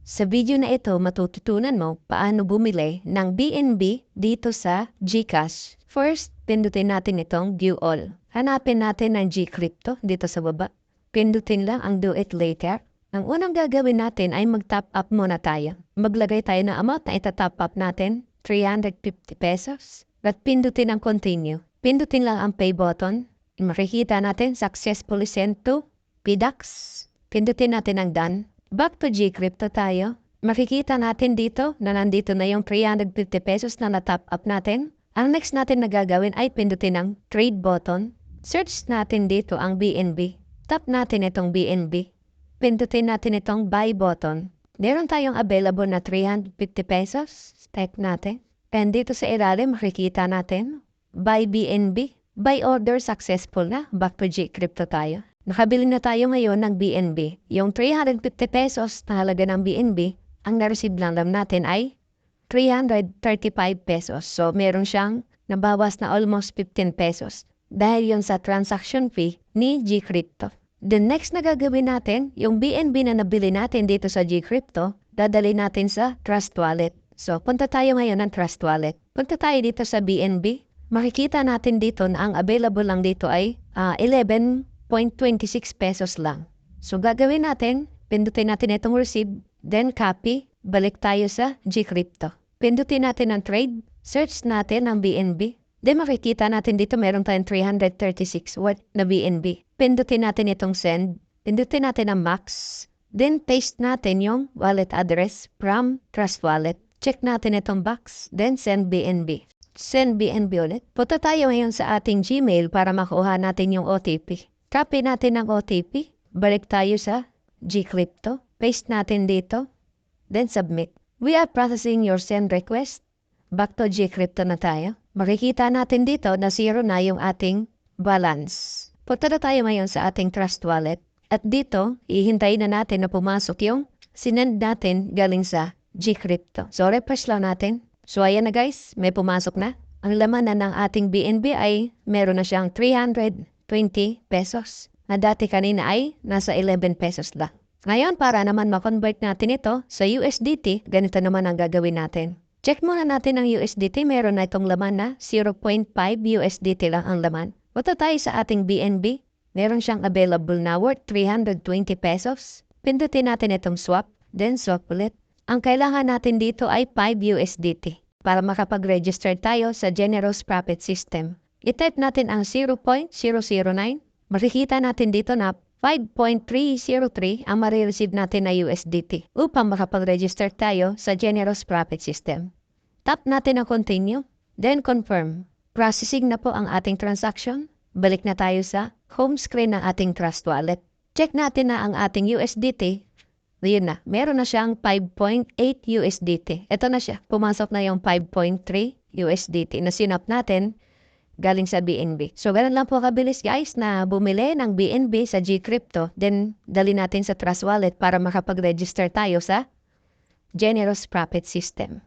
Sa video na ito, matututunan mo paano bumili ng BNB dito sa GCash. First, pindutin natin itong View All. Hanapin natin ang GCrypto dito sa baba. Pindutin lang ang Do It Later. Ang unang gagawin natin ay mag-top up muna tayo. Maglagay tayo ng amount na itatop up natin, 350 pesos. At pindutin ang Continue. Pindutin lang ang Pay button. Makikita natin successfully sent to PDAX. Pindutin natin ang Done. Back to GCrypto tayo. Makikita natin dito na nandito na yung 350 pesos na na-top up natin. Ang next natin na gagawin ay pindutin ang Trade button. Search natin dito ang BNB. Tap natin itong BNB. Pindutin natin itong Buy button. Meron tayong available na 350 pesos. Type natin. And dito sa ilalim makikita natin Buy BNB. Buy order successful na. Back to GCrypto tayo. Nakabili na tayo ngayon ng BNB. Yung 350 pesos na halaga ng BNB, ang na-receive lang natin ay 335 pesos. So, meron siyang nabawas na almost 15 pesos. Dahil yun sa transaction fee ni GCrypto. The next na gagawin natin, yung BNB na nabili natin dito sa GCrypto, dadali natin sa Trust Wallet. So, punta tayo ngayon ng Trust Wallet. Punta tayo dito sa BNB. Makikita natin dito na ang available lang dito ay 11.26 pesos lang. So, gagawin natin, pindutin natin itong receive, then copy, balik tayo sa GCrypto. Pindutin natin ang trade, search natin ang BNB. Then makikita natin dito meron tayong 336 na BNB. Pindutin natin itong send, pindutin natin ang max, then paste natin yung wallet address from Trust Wallet. Check natin itong box, then send BNB. Send BNB ulit. Punta tayo ngayon sa ating Gmail para makuha natin yung OTP. Copy natin ang OTP. Balik tayo sa GCrypto. Paste natin dito. Then submit. We are processing your send request. Back to GCrypto na tayo. Makikita natin dito na zero na yung ating balance. Punta na tayo ngayon sa ating Trust Wallet. At dito, ihintayin na natin na pumasok yung sinend natin galing sa GCrypto. So, refresh lang natin. So, ayan na guys, may pumasok na. Ang laman na ng ating BNB ay meron na siyang 320 pesos. Na dati kanina ay nasa 11 pesos lang. Ngayon, para naman ma-convert natin ito sa USDT, ganito naman ang gagawin natin. Check muna natin ang USDT. Meron na itong laman na 0.5 USDT lang ang laman. Punta tayo sa ating BNB. Meron siyang available na worth 320 pesos. Pindutin natin itong swap, then swap ulit. Ang kailangan natin dito ay 5 USDT para makapag-register tayo sa Generous Profit System. I-type natin ang 0.009. Makikita natin dito na 5.303 ang marireceive natin na USDT upang makapag-register tayo sa Generous Profit System. Tap natin ang Continue, then Confirm. Processing na po ang ating transaction. Balik na tayo sa home screen ng ating Trust Wallet. Check natin na ang ating USDT. Yun na, meron na siyang 5.8 USDT. Ito na siya, pumasok na yung 5.3 USDT na sinap natin galing sa BNB. So, ganun lang po kabilis guys na bumili ng BNB sa GCrypto. Then, dali natin sa Trust Wallet para makapag-register tayo sa Generous Profit System.